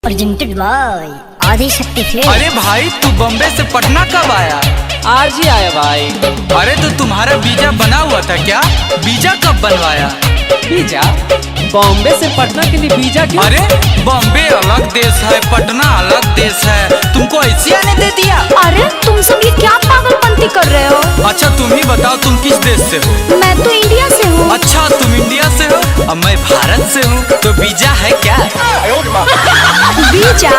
Presented by Adishakti film. अरे भाई तू बॉम्बे से पटना कब आया? आज ही आया भाई। अरे तो तुम्हारा वीजा बना हुआ था क्या? वीजा कब बनवाया? वीजा? बॉम्बे से पटना के लिए वीजा क्यों? अरे बॉम्बे अलग देश है, पटना अलग देश है, तुमको ऐसे आने दे दिया? अरे तुम सब ये क्या पागलपंती कर रहे हो? अच्छा तुम ही बताओ तुम किस देश से हो? मैं तो इंडिया से हूँ। अच्छा तुम इंडिया से हो और मैं भारत से हूँ, तो वीजा है क्या? वीजा?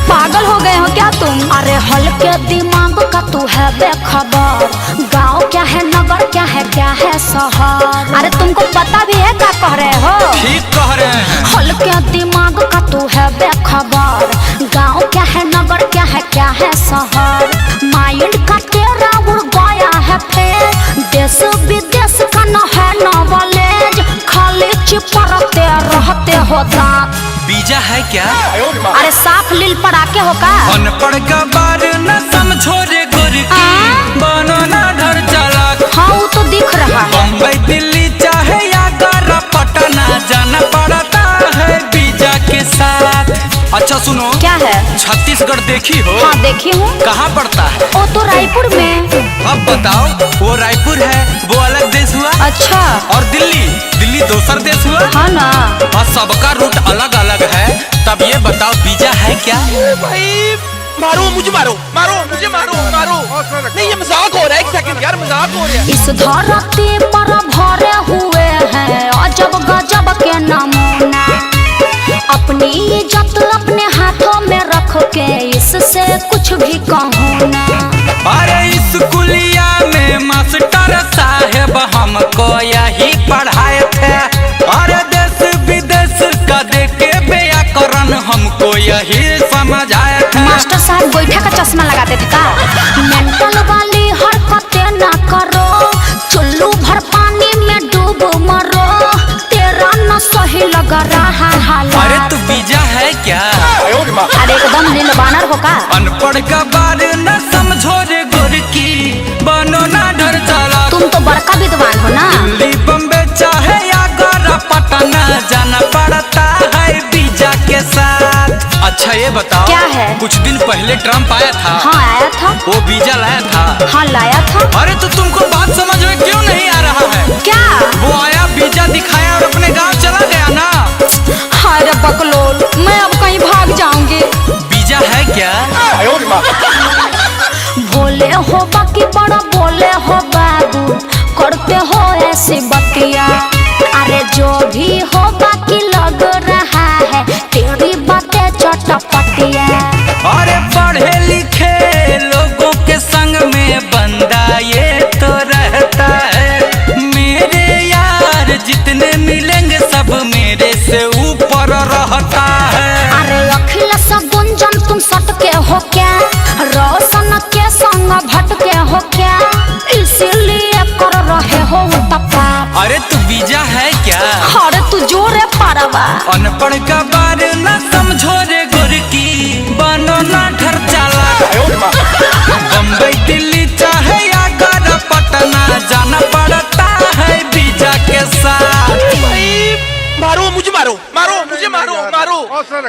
पागल हो गए हो क्या तुम? अरे हल्के दिमाग का तू है बेखबर। गाँव क्या है, नगर क्या है शहर? अरे तुमको पता भी है क्या कह रहे हो? ठीक कह रहे हैं। हल्के दिमाग का तू है बेखबर। गाँव क्या है, नगर क्या है शहर? माइंड का तेरा उड़ गया है फेर। देश विदेश का न है नॉलेज, खाली चिपरते रहते हो दांत। वीजा है क्या? अरे साफ लील पड़ाके हो का? अनपढ़ का बार न समझो रे गोरकी, बनो ना डर चालाक। हाँ वो तो दिख रहा है। बम्बई दिल्ली चाहे या आगरा पटना, जाना पड़ता है वीजा के साथ। अच्छा सुनो, क्या है? छत्तीसगढ़ देखी हो? हाँ देखी हूँ। कहाँ पड़ता है? वो तो रायपुर में। अब बताओ, वो रायपुर है, वो अलग देश हुआ। अच्छा। और दिल्ली दूसर देश हुआ। हाँ ना। और सबका रूट अलग अलग है, तब ये बताओ वीजा है क्या? भाई मारो मुझे, मारो मुझे, मारो नहीं, ये मजाक हो रहा है। एक सेकंड यार, मजाक हो रहा है। इस धरती पर भरे हुए हैं अजब गजब के नमूना। अपनी इज्जत अपने हाथों में रख के इससे कुछ भी कहूँ ना। अरे इस कुलिया में मास्टर साहेब हमको यही पढ़ाए थे। अरे देश विदेश का देखे व्याकरण हमको यही समझाए थे। मास्टर साहब गोईठा का चश्मा लगाते थे का? मेंटल वाली हरकतें ना करो, चुल्लू भर पानी में डूब मरो। तेरा न सही लग रहा हालात। अरे तू वीजा है क्या? अरे एकदम नील बानर हो का? अनपढ़ का बार न समझो रे गोरकी, बनो ना डर चालाक। तुम तो बड़का विद्वान हो ना। दिल्ली बम्बे चाहे आगरा पटना, जाना पड़ता है वीजा के साथ। अच्छा ये बताओ, क्या है? कुछ दिन पहले ट्रम्प आया था। हाँ आया था। वो वीजा लाया था। हाँ लाया था। अरे तो तुमको बात समझ में क्यों नहीं आ रहा है? क्या? वो आया, वीजा दिखाया और अपने गांव चला गया ना। अरे बकलोल, मैं अब कहीं भाग जाऊंगी। वीजा है क्या? भोले हो बाकी बड़ा बोले हो बाबू, करते हो ऐसी बतिया। अरे जो भी हो बाकी लग रहा है तेरी बातें चटपटिया। अरे पढ़े लिखे लोगों के संग में बंदा ये तो रहता है। मेरे यार जितने मिलेंगे सब मेरे से ऊपर रहता है। अरे अखिलेश गुंजन तुम सटके हो क्या? रोशन के संग भटके हो क्या? इसीलिए कर रहे हो तपा। अरे तू वीजा है क्या? अरे तू जोरे पारवा। अनपढ़ का बार न समझो रे गोरकी, बनो ना डर चालाक। बम्बई दिल्ली चाहे आगरा पटना, जाना पड़ता है वीजा के साथ। भाई मारो मुझे, मारो मुझे, मारो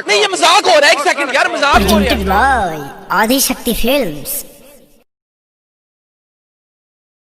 नहीं, ये मजाक हो रहा है। एक सेकंड यार, मजाक हो रहा है। Presented by Adishakti films.